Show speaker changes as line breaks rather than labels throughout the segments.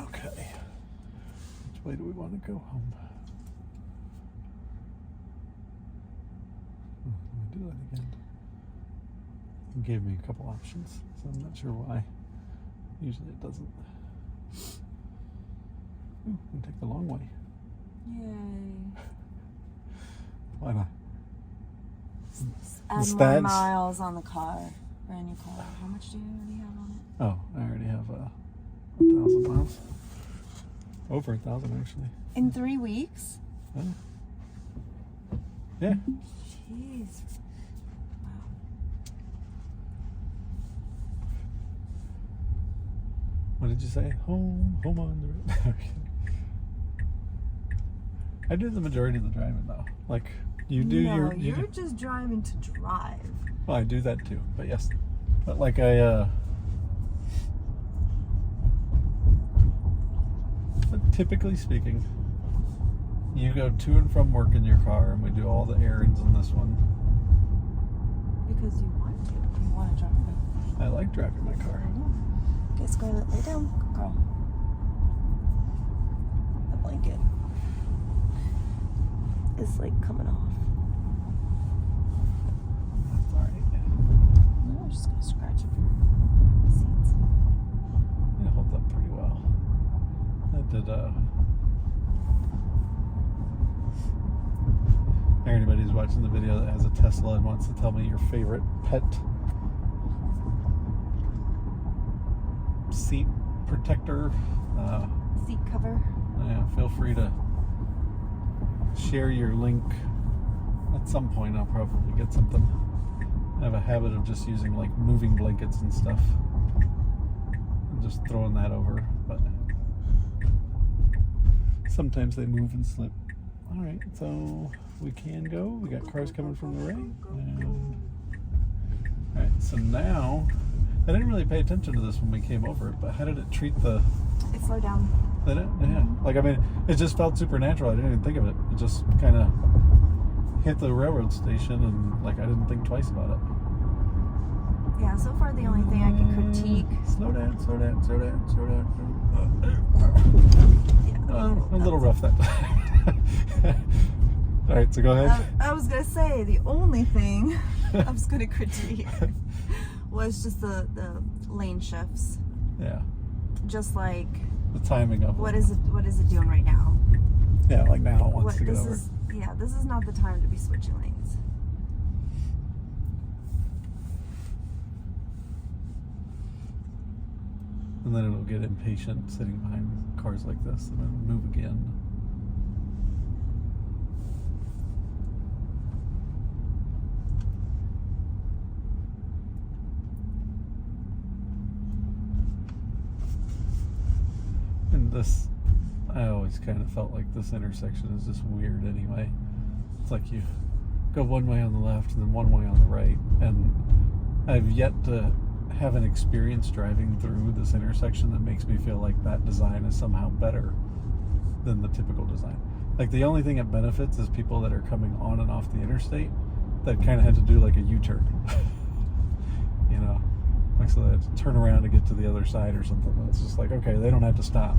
Okay. Which way do we want to go home? Let me do that again. It gave me a couple options, so I'm not sure why. Usually it doesn't. Ooh, we can take the long way.
Yay.
Why not?
Add more miles on the car. Brand new car. How much do you already have on it?
Oh, I already have 1,000 miles. Over 1,000 actually.
In 3 weeks?
Yeah. Yeah.
Jeez. Wow.
What did you say? Home on the road. I do the majority of the driving though. Like you do
you're just driving to drive.
Well, I do that too, but yes. But like but typically speaking, you go to and from work in your car, and we do all the errands in this one.
Because you want to. You want to drive.
I like driving my car.
Okay, Scarlett, lay down, girl. The blanket is like coming off.
That's alright.
No, I'm just gonna scratch up your seats.
It holds up pretty well. I did anybody who's watching the video that has a Tesla and wants to tell me your favorite pet seat protector,
Seat cover.
yeah, feel free to share your link. At some point I'll probably get something. I have a habit of just using like moving blankets and stuff and just throwing that over, but sometimes they move and slip. Alright, so we can go. We got cars coming from the right. Alright, so now I didn't really pay attention to this when we came over, but how did it treat the...
It slowed down.
Did it? Yeah. Like, I mean, it just felt supernatural. I didn't even think of it. It just kind of hit the railroad station, and, like, I didn't think twice about it.
Yeah, so far the only thing I can critique...
Slow down, slow down, slow down, slow down.
Yeah,
A little rough that time. Alright, so go ahead.
I was going to say, the only thing I was going to critique was just the lane shifts.
Yeah.
Just like
the timing of
what is it doing right now?
Yeah, like now it wants to get over.
This is not the time to be switching lanes.
And then it'll get impatient sitting behind cars like this and then move again. And this, I always kind of felt like this intersection is just weird anyway. It's like you go one way on the left and then one way on the right. And I've yet to have an experience driving through this intersection that makes me feel like that design is somehow better than the typical design. Like the only thing it benefits is people that are coming on and off the interstate that kind of had to do like a U-turn. You know? Like so they had to turn around to get to the other side or something. It's just like, okay, they don't have to stop.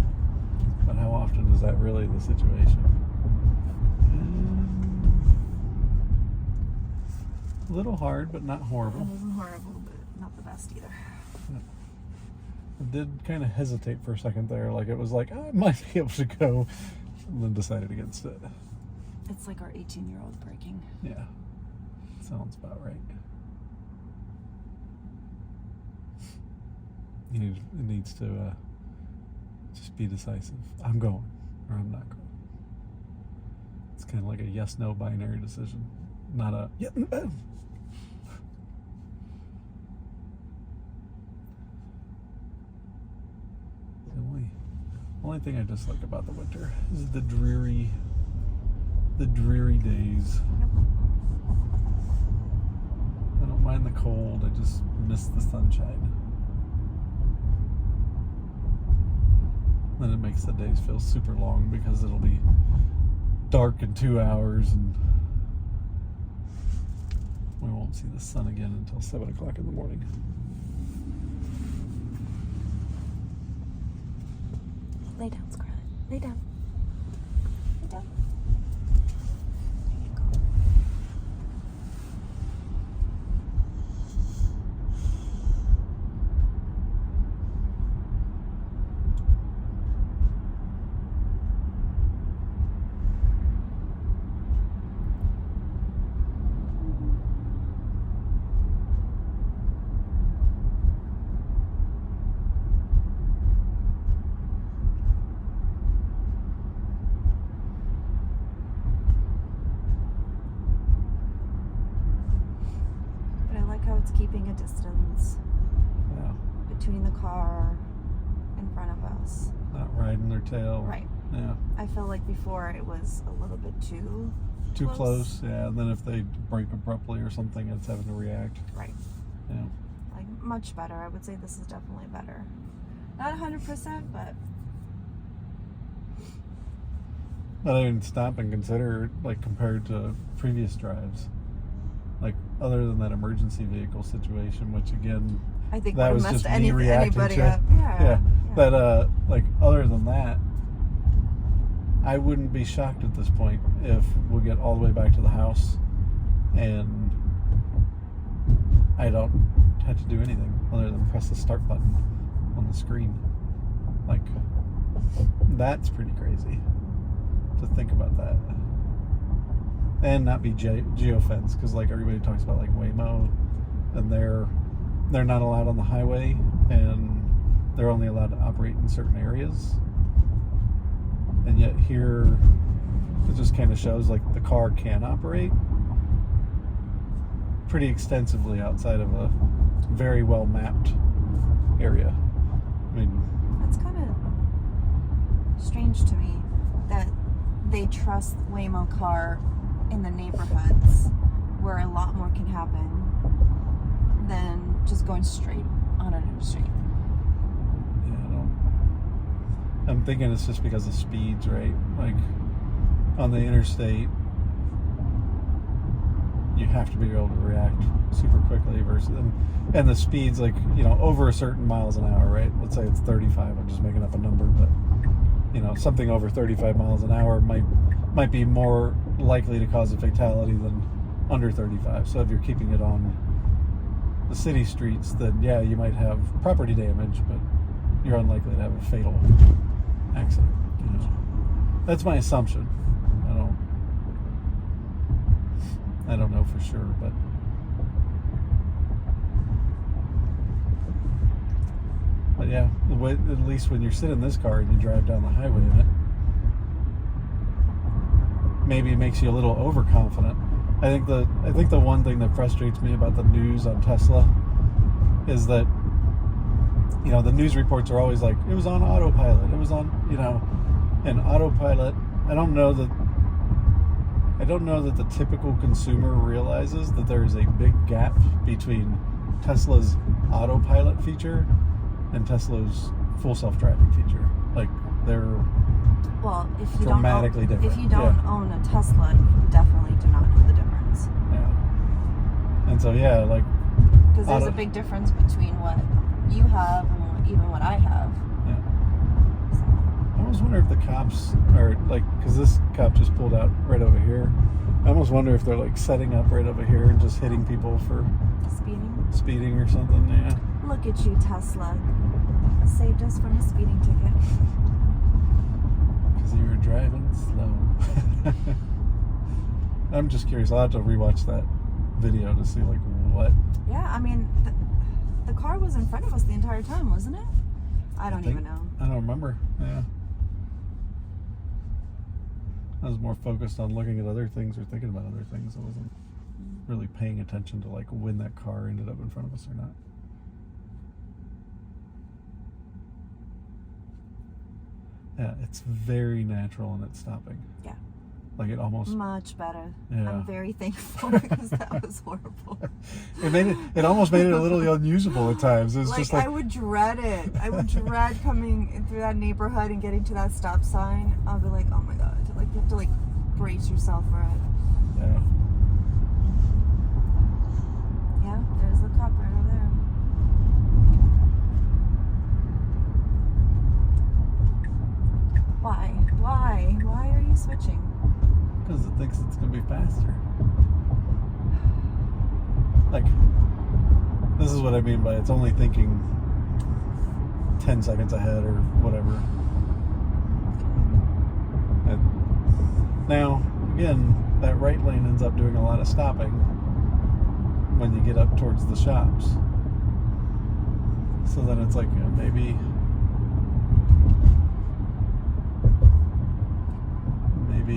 But how often is that really the situation? A little hard, but not horrible.
It wasn't horrible, but not the best either.
I did kind of hesitate for a second there. Like it was like, I might be able to go. And then decided against it.
It's like our 18-year-old braking.
Yeah. Sounds about right. It needs to just be decisive. I'm going, or I'm not going. It's kind of like a yes-no binary decision, not a yeah. The only thing I dislike about the winter is the dreary days.
Yep.
I don't mind the cold. I just miss the sunshine. Then it makes the days feel super long because it'll be dark in 2 hours and we won't see the sun again until 7 o'clock in the morning.
Lay down, Scarlett. Lay down. Lay down. There you go. How it's keeping a distance between the car in front of us.
Not riding their tail.
Right.
Yeah.
I felt like before it was a little bit too
close. Yeah. And then if they brake abruptly or something, it's having to react.
Right.
Yeah.
Like much better. I would say this is definitely better. Not 100%, but.
But I didn't stop and consider, like, compared to previous drives. Like, other than that emergency vehicle situation, which again,
I think
that was just me reacting
anybody
to.
up. Yeah.
But like, other than that, I wouldn't be shocked at this point if we get all the way back to the house and I don't have to do anything other than press the start button on the screen. Like, that's pretty crazy to think about that. And not be geofence, because like everybody talks about like Waymo, and they're not allowed on the highway, and they're only allowed to operate in certain areas. And yet here, it just kind of shows like the car can operate pretty extensively outside of a very well mapped area. I mean,
that's kind of strange to me that they trust Waymo car in the neighborhoods where a lot more can happen than just going straight on an interstate.
Yeah, I'm thinking it's just because of speeds, right? Like on the interstate, you have to be able to react super quickly versus and the speeds, like, you know, over a certain miles an hour, right? Let's say it's 35. I'm just making up a number, but you know, something over 35 miles an hour might be more likely to cause a fatality than under 35. So if you're keeping it on the city streets, then yeah, you might have property damage, but you're unlikely to have a fatal accident. You know? That's my assumption. I don't know for sure, but yeah, at least when you're sitting in this car and you drive down the highway in it, maybe it makes you a little overconfident. I think the one thing that frustrates me about the news on Tesla is that, you know, the news reports are always like, it was on autopilot, it was on, you know, and autopilot, I don't know that the typical consumer realizes that there is a big gap between Tesla's autopilot feature and Tesla's full self-driving feature. Like, they're
if you
dramatically different.
If you don't own a Tesla, you definitely do not know the difference.
Yeah. And so, yeah, like,
because there's a big difference between what you have and what I have.
Yeah. So. I almost wonder if the cops are, like, because this cop just pulled out right over here. I almost wonder if they're, like, setting up right over here and just hitting people for speeding or something. Yeah.
Look at you, Tesla. Saved us from a speeding ticket.
Because you were driving slow. I'm just curious. I'll have to rewatch that video to see, like, what.
Yeah, I mean, the car was in front of us the entire time, wasn't it? I don't even know.
I don't remember. Yeah. I was more focused on looking at other things or thinking about other things. I wasn't really paying attention to, like, when that car ended up in front of us or not. Yeah, it's very natural in its stopping.
Yeah.
Like, it almost...
Much better.
Yeah.
I'm very thankful because that was horrible.
It almost made it a little unusable at times. It was just like...
I would dread it. I would dread coming through that neighborhood and getting to that stop sign. I'll be like, oh my God. Like, you have to, like, brace yourself for it.
Yeah.
Yeah, there's the cop right over there. you switching?
Because it thinks it's going to be faster. Like, this is what I mean by it's only thinking 10 seconds ahead or whatever. Now, again, that right lane ends up doing a lot of stopping when you get up towards the shops. So then it's like maybe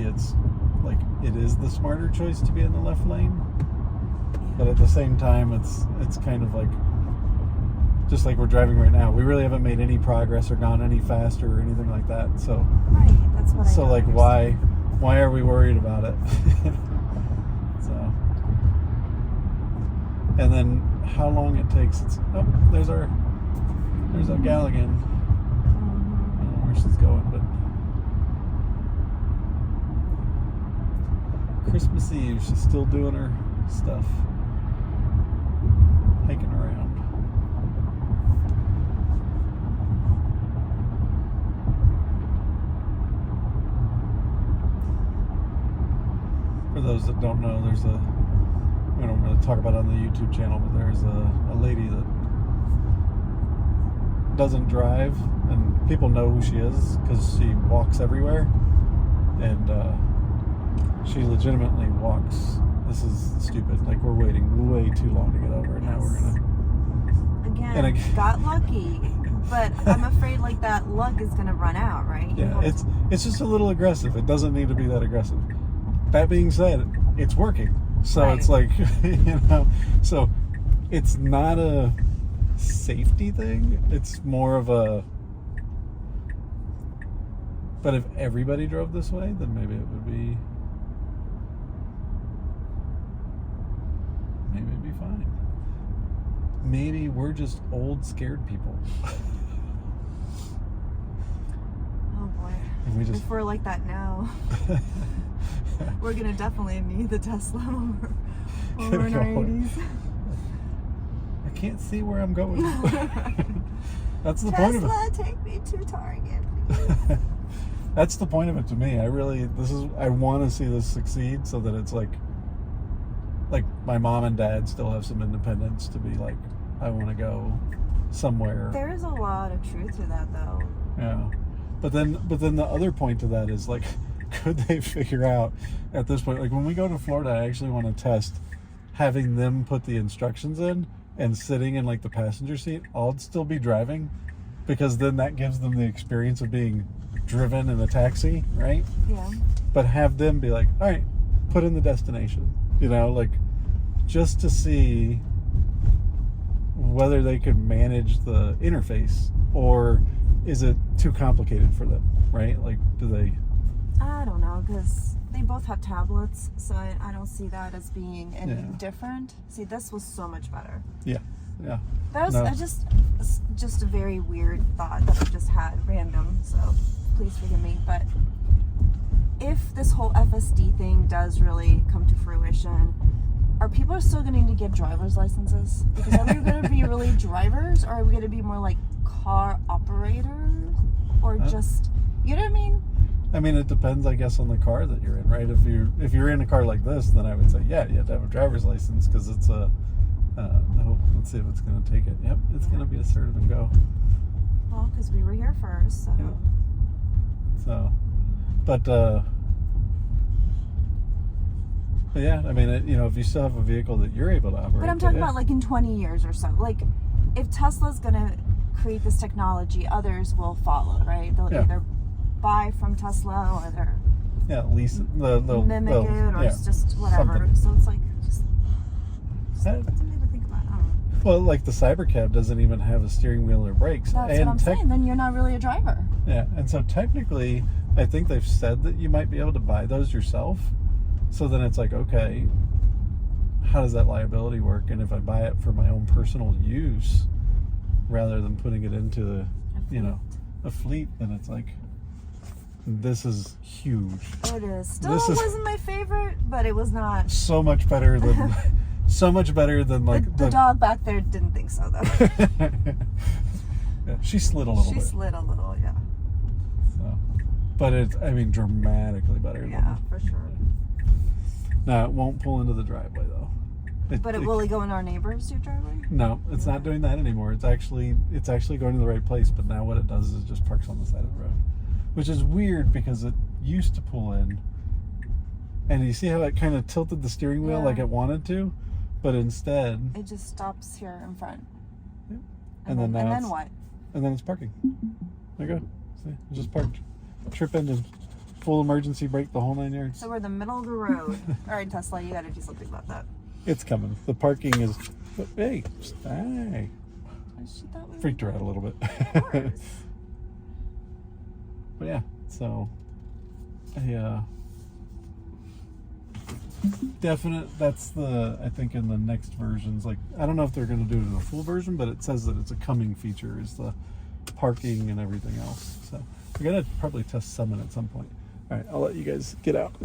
it's like it is the smarter choice to be in the left lane, but at the same time it's kind of like just like we're driving right now. We really haven't made any progress or gone any faster or anything like that. So
right, that's what I
so like
understand.
why are we worried about it? So, and then how long it takes. It's there's our gal again. I don't know where she's going, but Christmas Eve, she's still doing her stuff, hiking around. For those that don't know, we don't really talk about it on the YouTube channel, but there's a lady that doesn't drive, and people know who she is because she walks everywhere, and she legitimately walks. This is stupid. Like, we're waiting way too long to get over it. Now we're gonna
again got lucky, but I'm afraid like that luck is gonna run out, right?
Yeah, it's just a little aggressive. It doesn't need to be that aggressive. That being said, it's working. So
right.
It's like, you know, so it's not a safety thing. It's more of a, but if everybody drove this way, then maybe it would be, maybe it'd be fine. Maybe we're just old, scared people.
Oh boy.
And we just,
if we're like that now, we're gonna definitely need the Tesla over in our 80s.
I can't see where I'm going. That's the
Tesla,
point of it.
Tesla, take me to Target, please.
That's the point of it to me. I want to see this succeed so that it's like my mom and dad still have some independence to be like, I want to go somewhere.
There is a lot of truth to that, though.
Yeah. But then the other point to that is like, could they figure out at this point, like when we go to Florida, I actually want to test having them put the instructions in and sitting in like the passenger seat. I'll still be driving because then that gives them the experience of being driven in a taxi, right?
Yeah.
But have them be like, all right, put in the destination, you know, like just to see whether they could manage the interface or is it too complicated for them, right? Like, do they?
I don't know, because they both have tablets, so I don't see that as being any different. See, this was so much better.
Yeah, yeah.
That was just a very weird thought that I just had, random, so please forgive me. But if this whole FSD thing does really come to fruition, are people still going to get driver's licenses? Because are we going to be really drivers, or are we going to be more like car operators? Or just, you know what I mean?
I mean, it depends, I guess, on the car that you're in, right? If you're in a car like this, then I would say, yeah, you have to have a driver's license because it's a. No, let's see if it's going to take it. Yep, it's going to be a serve and go.
Well, because we were here first, so.
Yeah. So, but yeah, I mean, if you still have a vehicle that you're able to operate.
But I'm talking about like in 20 years or so. Like, if Tesla's going to create this technology, others will follow, right? They'll either buy from Tesla or they're
at least they'll
mimic it or it's just whatever.
Something.
So it's like just something to think about. I don't know.
Well, like the Cybercab doesn't even have a steering wheel or brakes.
That's what I'm saying. Then you're not really a driver.
Yeah, and so technically, I think they've said that you might be able to buy those yourself. So then it's like, okay, how does that liability work? And if I buy it for my own personal use, rather than putting it into, a fleet, then it's like, this is huge.
It is. Still wasn't my favorite, but it was not.
So much better than like
the dog back there didn't think so though.
Yeah, she slid a little bit.
She slid a little, yeah.
So, But it's, I mean, dramatically better.
Yeah, for sure.
Now, it won't pull into the driveway, though.
But will it go in our neighbor's driveway?
No, it's not doing that anymore. It's actually going to the right place, but now what it does is it just parks on the side of the road. Which is weird because it used to pull in. And you see how it kind of tilted the steering wheel like it wanted to? But instead...
It just stops here in front.
Yeah.
And then what?
And then it's parking. There you go. See? It's just parked. Trip engine. Full emergency brake, the whole 9 yards.
So we're in the middle of the road. All right, Tesla, you got to do something about that.
It's coming. The parking is... Hey, hey. Freaked her out a little bit.
Of course.
But yeah, so... definite, that's the, I think in the next versions, like, I don't know if they're going to do it in a full version, but it says that it's a coming feature, is the parking and everything else. So we're going to probably test Summit at some point. All right, I'll let you guys get out.